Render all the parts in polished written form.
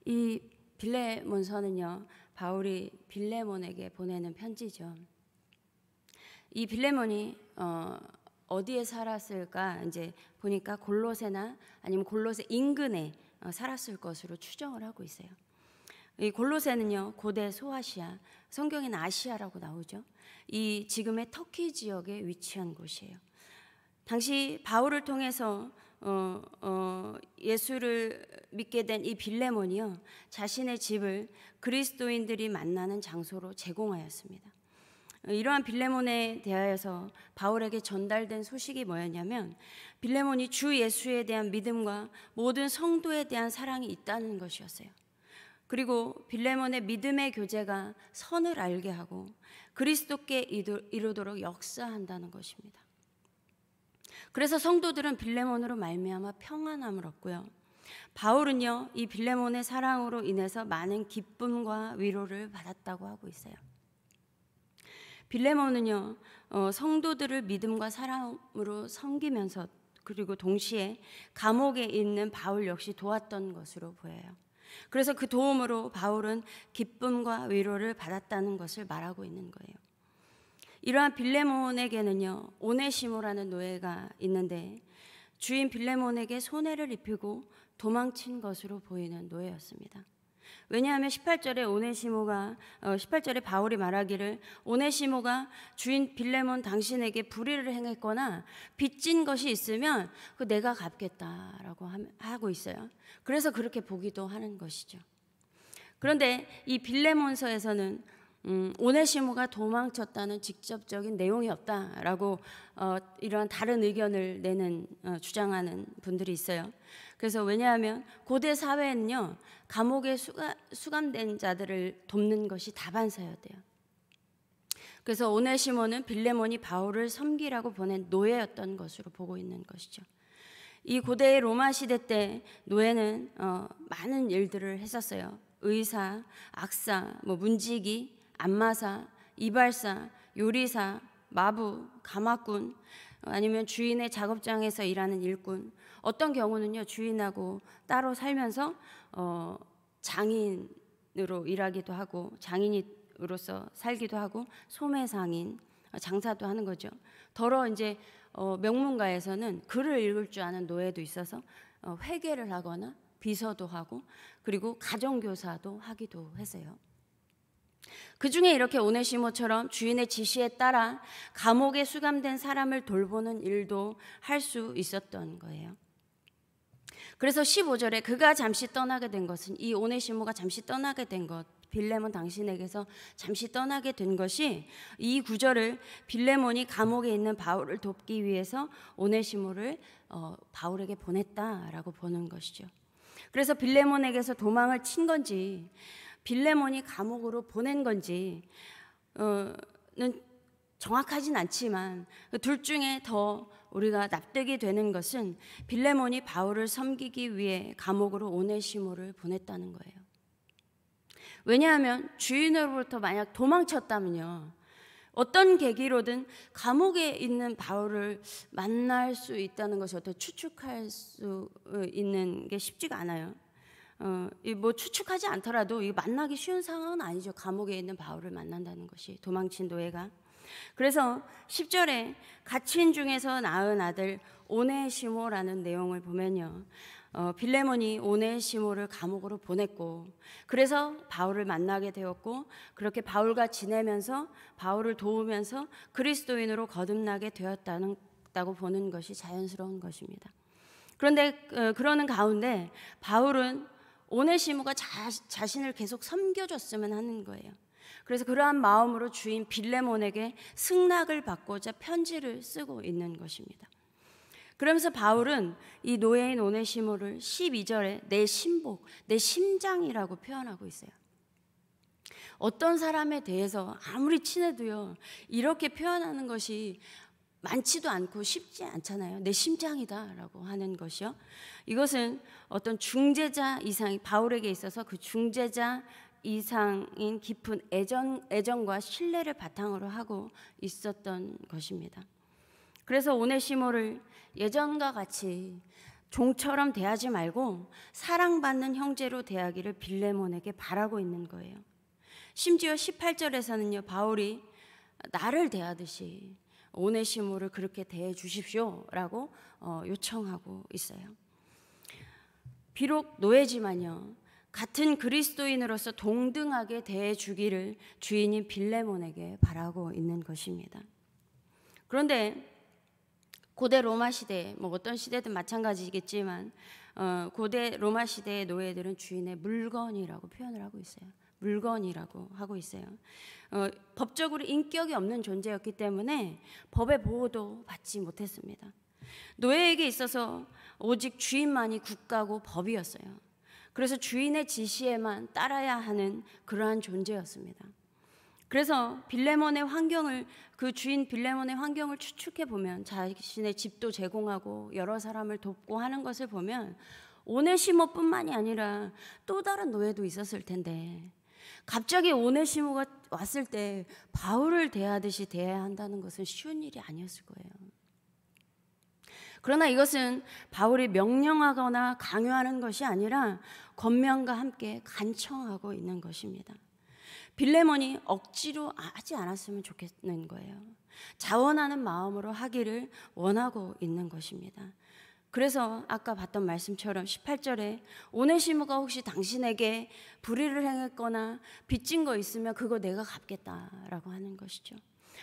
이 빌레몬서는요, 바울이 빌레몬에게 보내는 편지죠. 이 빌레몬이 어디에 살았을까? 이제 보니까 골로새나 아니면 골로새 인근에 살았을 것으로 추정을 하고 있어요. 이 골로새는요, 고대 소아시아, 성경에는 아시아라고 나오죠. 이 지금의 터키 지역에 위치한 곳이에요. 당시 바울을 통해서 예수를 믿게 된 이 빌레몬이요, 자신의 집을 그리스도인들이 만나는 장소로 제공하였습니다. 이러한 빌레몬에 대하여서 바울에게 전달된 소식이 뭐였냐면, 빌레몬이 주 예수에 대한 믿음과 모든 성도에 대한 사랑이 있다는 것이었어요. 그리고 빌레몬의 믿음의 교제가 선을 알게 하고 그리스도께 이르도록 역사한다는 것입니다. 그래서 성도들은 빌레몬으로 말미암아 평안함을 얻고요, 바울은요, 이 빌레몬의 사랑으로 인해서 많은 기쁨과 위로를 받았다고 하고 있어요. 빌레몬은요, 성도들을 믿음과 사랑으로 섬기면서 그리고 동시에 감옥에 있는 바울 역시 도왔던 것으로 보여요. 그래서 그 도움으로 바울은 기쁨과 위로를 받았다는 것을 말하고 있는 거예요. 이러한 빌레몬에게는요, 오네시모라는 노예가 있는데 주인 빌레몬에게 손해를 입히고 도망친 것으로 보이는 노예였습니다. 왜냐하면 18절에 바울이 말하기를, 오네시모가 주인 빌레몬 당신에게 불의를 행했거나 빚진 것이 있으면 그 내가 갚겠다라고 하고 있어요. 그래서 그렇게 보기도 하는 것이죠. 그런데 이 빌레몬서에서는 오네시모가 도망쳤다는 직접적인 내용이 없다라고 이러한 다른 의견을 주장하는 분들이 있어요. 그래서 왜냐하면 고대 사회는요, 감옥에 수감된 자들을 돕는 것이 다반사였대요. 그래서 오네시모는 빌레몬이 바울을 섬기라고 보낸 노예였던 것으로 보고 있는 것이죠. 이 고대의 로마 시대 때 노예는 많은 일들을 했었어요. 의사, 악사, 문지기, 안마사, 이발사, 요리사, 마부, 가마꾼, 아니면 주인의 작업장에서 일하는 일꾼, 어떤 경우는요, 주인하고 따로 살면서 장인으로 일하기도 하고 장인으로서 살기도 하고 소매상인, 장사도 하는 거죠. 더러 이제 명문가에서는 글을 읽을 줄 아는 노예도 있어서 회계를 하거나 비서도 하고 그리고 가정교사도 하기도 했어요. 그 중에 이렇게 오네시모처럼 주인의 지시에 따라 감옥에 수감된 사람을 돌보는 일도 할 수 있었던 거예요. 그래서 15절에 그가 잠시 떠나게 된 것은, 이 오네시모가 잠시 떠나게 된 것, 빌레몬 당신에게서 잠시 떠나게 된 것이, 이 구절을 빌레몬이 감옥에 있는 바울을 돕기 위해서 오네시모를 바울에게 보냈다라고 보는 것이죠. 그래서 빌레몬에게서 도망을 친 건지 빌레몬이 감옥으로 보낸 건지는 정확하진 않지만 둘 중에 더 우리가 납득이 되는 것은 빌레몬이 바울을 섬기기 위해 감옥으로 오네시모를 보냈다는 거예요. 왜냐하면 주인으로부터 만약 도망쳤다면요, 어떤 계기로든 감옥에 있는 바울을 만날 수 있다는 것이 어떻게 추측할 수 있는 게 쉽지가 않아요. 추측하지 않더라도 만나기 쉬운 상황은 아니죠. 감옥에 있는 바울을 만난다는 것이, 도망친 노예가. 그래서 10절에 갇힌 중에서 낳은 아들 오네시모라는 내용을 보면요, 빌레몬이 오네시모를 감옥으로 보냈고, 그래서 바울을 만나게 되었고, 그렇게 바울과 지내면서 바울을 도우면서 그리스도인으로 거듭나게 되었다고 보는 것이 자연스러운 것입니다. 그런데 그러는 가운데 바울은 오네시모가 자신을 계속 섬겨줬으면 하는 거예요. 그래서 그러한 마음으로 주인 빌레몬에게 승낙을 받고자 편지를 쓰고 있는 것입니다. 그러면서 바울은 이 노예인 오네시모를 12절에 내 신복, 내 심장이라고 표현하고 있어요. 어떤 사람에 대해서 아무리 친해도요, 이렇게 표현하는 것이 많지도 않고 쉽지 않잖아요. 내 심장이다라고 하는 것이요. 이것은 어떤 중재자 이상, 바울에게 있어서 그 중재자 이상인 깊은 애정과 신뢰를 바탕으로 하고 있었던 것입니다. 그래서 오네시모를 예전과 같이 종처럼 대하지 말고 사랑받는 형제로 대하기를 빌레몬에게 바라고 있는 거예요. 심지어 18절에서는요, 바울이 나를 대하듯이 오네시모를 그렇게 대해 주십시오라고 요청하고 있어요. 비록 노예지만요, 같은 그리스도인으로서 동등하게 대해 주기를 주인인 빌레몬에게 바라고 있는 것입니다. 그런데 고대 로마 시대, 어떤 시대든 마찬가지겠지만 고대 로마 시대의 노예들은 주인의 물건이라고 표현을 하고 있어요. 물건이라고 하고 있어요. 법적으로 인격이 없는 존재였기 때문에 법의 보호도 받지 못했습니다. 노예에게 있어서 오직 주인만이 국가고 법이었어요. 그래서 주인의 지시에만 따라야 하는 그러한 존재였습니다. 그래서 빌레몬의 환경을, 그 주인 빌레몬의 환경을 추측해 보면, 자신의 집도 제공하고 여러 사람을 돕고 하는 것을 보면 오네시모뿐만이 아니라 또 다른 노예도 있었을 텐데, 갑자기 오네시모가 왔을 때 바울을 대하듯이 대해야 한다는 것은 쉬운 일이 아니었을 거예요. 그러나 이것은 바울이 명령하거나 강요하는 것이 아니라 권면과 함께 간청하고 있는 것입니다. 빌레몬이 억지로 하지 않았으면 좋겠는 거예요. 자원하는 마음으로 하기를 원하고 있는 것입니다. 그래서 아까 봤던 말씀처럼 18절에 오네시모가 혹시 당신에게 불의를 행했거나 빚진 거 있으면 그거 내가 갚겠다라고 하는 것이죠.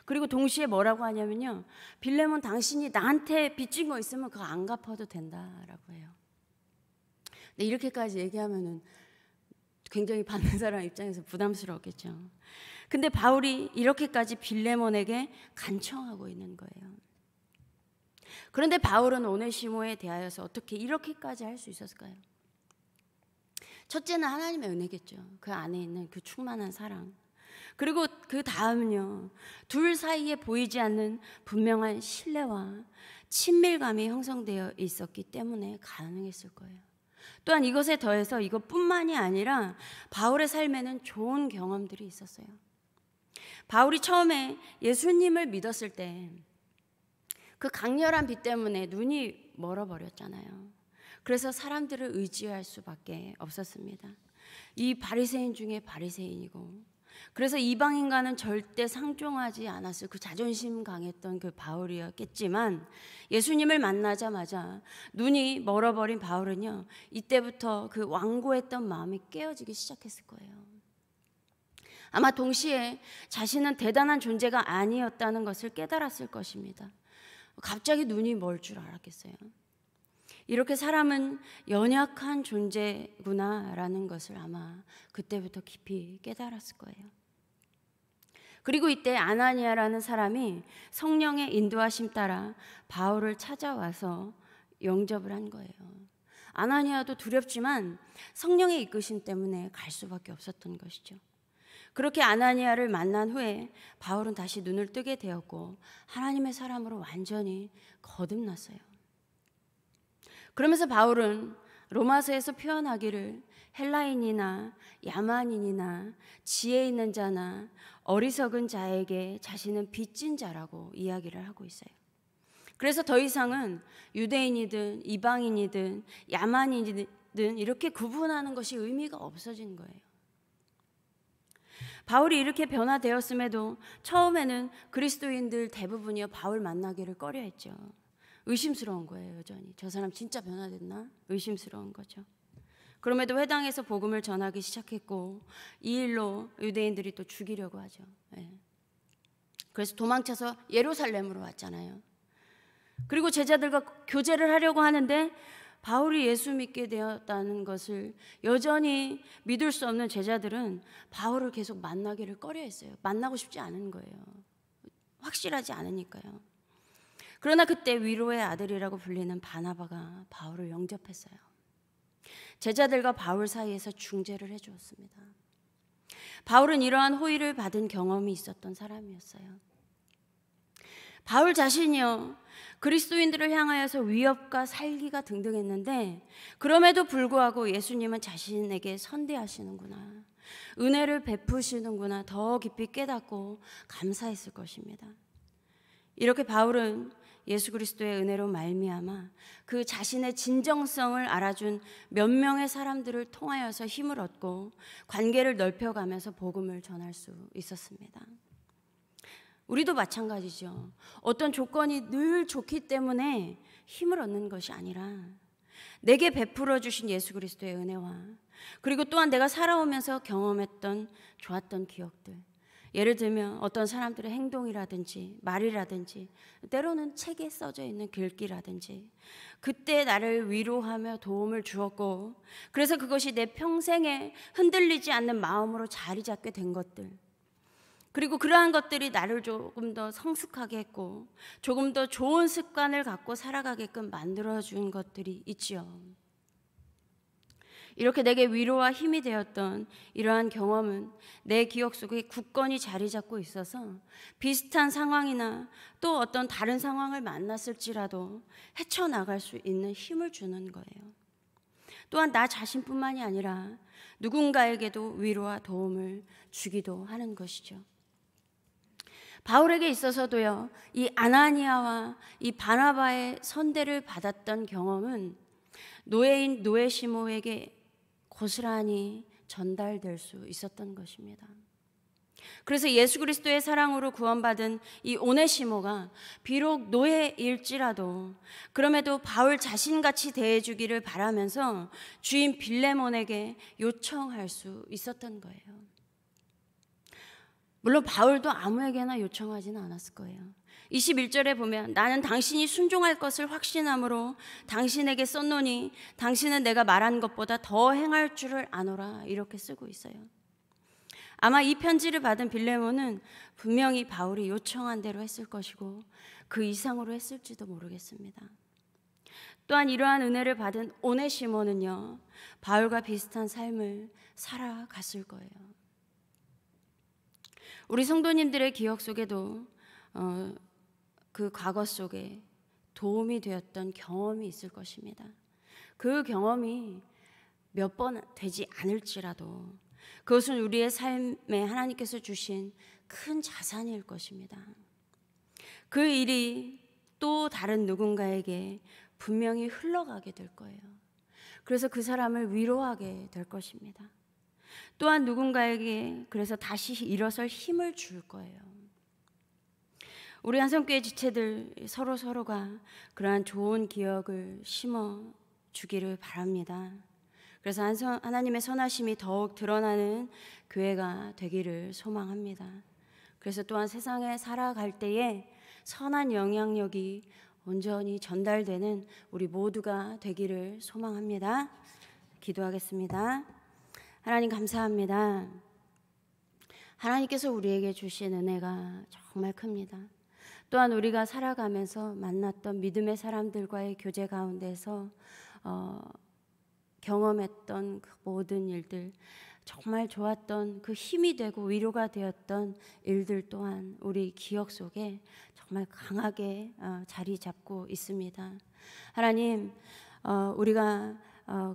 그리고 동시에 뭐라고 하냐면요, 빌레몬, 당신이 나한테 빚진 거 있으면 그거 안 갚아도 된다라고 해요. 근데 이렇게까지 얘기하면은 굉장히 받는 사람 입장에서 부담스럽겠죠. 근데 바울이 이렇게까지 빌레몬에게 간청하고 있는 거예요. 그런데 바울은 오네시모에 대하여서 어떻게 이렇게까지 할 수 있었을까요? 첫째는 하나님의 은혜겠죠. 그 안에 있는 그 충만한 사랑. 그리고 그 다음은요, 둘 사이에 보이지 않는 분명한 신뢰와 친밀감이 형성되어 있었기 때문에 가능했을 거예요. 또한 이것에 더해서 이것뿐만이 아니라 바울의 삶에는 좋은 경험들이 있었어요. 바울이 처음에 예수님을 믿었을 때 그 강렬한 빛 때문에 눈이 멀어버렸잖아요. 그래서 사람들을 의지할 수밖에 없었습니다. 이 바리새인 중에 바리새인이고, 그래서 이방인과는 절대 상종하지 않았을 그 자존심 강했던 그 바울이었겠지만, 예수님을 만나자마자 눈이 멀어버린 바울은요, 이때부터 그 완고했던 마음이 깨어지기 시작했을 거예요. 아마 동시에 자신은 대단한 존재가 아니었다는 것을 깨달았을 것입니다. 갑자기 눈이 멀 줄 알았겠어요. 이렇게 사람은 연약한 존재구나라는 것을 아마 그때부터 깊이 깨달았을 거예요. 그리고 이때 아나니아라는 사람이 성령의 인도하심 따라 바울을 찾아와서 영접을 한 거예요. 아나니아도 두렵지만 성령의 이끄심 때문에 갈 수밖에 없었던 것이죠. 그렇게 아나니아를 만난 후에 바울은 다시 눈을 뜨게 되었고 하나님의 사람으로 완전히 거듭났어요. 그러면서 바울은 로마서에서 표현하기를 헬라인이나 야만인이나 지혜 있는 자나 어리석은 자에게 자신은 빚진 자라고 이야기를 하고 있어요. 그래서 더 이상은 유대인이든 이방인이든 야만인이든 이렇게 구분하는 것이 의미가 없어진 거예요. 바울이 이렇게 변화되었음에도 처음에는 그리스도인들 대부분이요, 바울 만나기를 꺼려했죠. 의심스러운 거예요. 여전히 저 사람 진짜 변화됐나? 의심스러운 거죠. 그럼에도 회당에서 복음을 전하기 시작했고 이 일로 유대인들이 또 죽이려고 하죠. 그래서 도망쳐서 예루살렘으로 왔잖아요. 그리고 제자들과 교제를 하려고 하는데 바울이 예수 믿게 되었다는 것을 여전히 믿을 수 없는 제자들은 바울을 계속 만나기를 꺼려했어요. 만나고 싶지 않은 거예요. 확실하지 않으니까요. 그러나 그때 위로의 아들이라고 불리는 바나바가 바울을 영접했어요. 제자들과 바울 사이에서 중재를 해주었습니다. 바울은 이러한 호의를 받은 경험이 있었던 사람이었어요. 바울 자신이요, 그리스도인들을 향하여서 위협과 살기가 등등했는데 그럼에도 불구하고 예수님은 자신에게 선대하시는구나, 은혜를 베푸시는구나 더 깊이 깨닫고 감사했을 것입니다. 이렇게 바울은 예수 그리스도의 은혜로 말미암아 그 자신의 진정성을 알아준 몇 명의 사람들을 통하여서 힘을 얻고 관계를 넓혀가면서 복음을 전할 수 있었습니다. 우리도 마찬가지죠. 어떤 조건이 늘 좋기 때문에 힘을 얻는 것이 아니라 내게 베풀어 주신 예수 그리스도의 은혜와 그리고 또한 내가 살아오면서 경험했던 좋았던 기억들, 예를 들면 어떤 사람들의 행동이라든지 말이라든지 때로는 책에 써져 있는 글귀라든지 그때 나를 위로하며 도움을 주었고 그래서 그것이 내 평생에 흔들리지 않는 마음으로 자리 잡게 된 것들, 그리고 그러한 것들이 나를 조금 더 성숙하게 했고 조금 더 좋은 습관을 갖고 살아가게끔 만들어준 것들이 있지요. 이렇게 내게 위로와 힘이 되었던 이러한 경험은 내 기억 속에 굳건히 자리 잡고 있어서 비슷한 상황이나 또 어떤 다른 상황을 만났을지라도 헤쳐나갈 수 있는 힘을 주는 거예요. 또한 나 자신뿐만이 아니라 누군가에게도 위로와 도움을 주기도 하는 것이죠. 바울에게 있어서도요, 이 아나니아와 이 바나바의 선대를 받았던 경험은 노예인 노에시모에게 고스란히 전달될 수 있었던 것입니다. 그래서 예수 그리스도의 사랑으로 구원받은 이 오네시모가 비록 노예일지라도 그럼에도 바울 자신같이 대해주기를 바라면서 주인 빌레몬에게 요청할 수 있었던 거예요. 물론 바울도 아무에게나 요청하지는 않았을 거예요. 21절에 보면 나는 당신이 순종할 것을 확신함으로 당신에게 썼노니 당신은 내가 말한 것보다 더 행할 줄을 아노라, 이렇게 쓰고 있어요. 아마 이 편지를 받은 빌레몬은 분명히 바울이 요청한 대로 했을 것이고 그 이상으로 했을지도 모르겠습니다. 또한 이러한 은혜를 받은 오네시모는요, 바울과 비슷한 삶을 살아갔을 거예요. 우리 성도님들의 기억 속에도 그 과거 속에 도움이 되었던 경험이 있을 것입니다. 그 경험이 몇 번 되지 않을지라도 그것은 우리의 삶에 하나님께서 주신 큰 자산일 것입니다. 그 일이 또 다른 누군가에게 분명히 흘러가게 될 거예요. 그래서 그 사람을 위로하게 될 것입니다. 또한 누군가에게 그래서 다시 일어설 힘을 줄 거예요. 우리 한성교회 지체들 서로가 그러한 좋은 기억을 심어 주기를 바랍니다. 그래서 하나님의 선하심이 더욱 드러나는 교회가 되기를 소망합니다. 그래서 또한 세상에 살아갈 때에 선한 영향력이 온전히 전달되는 우리 모두가 되기를 소망합니다. 기도하겠습니다. 하나님 감사합니다. 하나님께서 우리에게 주신 은혜가 정말 큽니다. 또한 우리가 살아가면서 만났던 믿음의 사람들과의 교제 가운데서 경험했던 그 모든 일들, 정말 좋았던 그 힘이 되고 위로가 되었던 일들 또한 우리 기억 속에 정말 강하게 자리 잡고 있습니다. 하나님, 우리가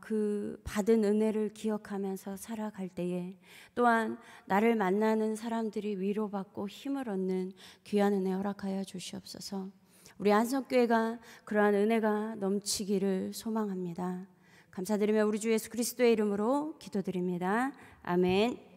그 받은 은혜를 기억하면서 살아갈 때에 또한 나를 만나는 사람들이 위로받고 힘을 얻는 귀한 은혜 허락하여 주시옵소서. 우리 한성교회가 그러한 은혜가 넘치기를 소망합니다. 감사드리며 우리 주 예수 그리스도의 이름으로 기도드립니다. 아멘.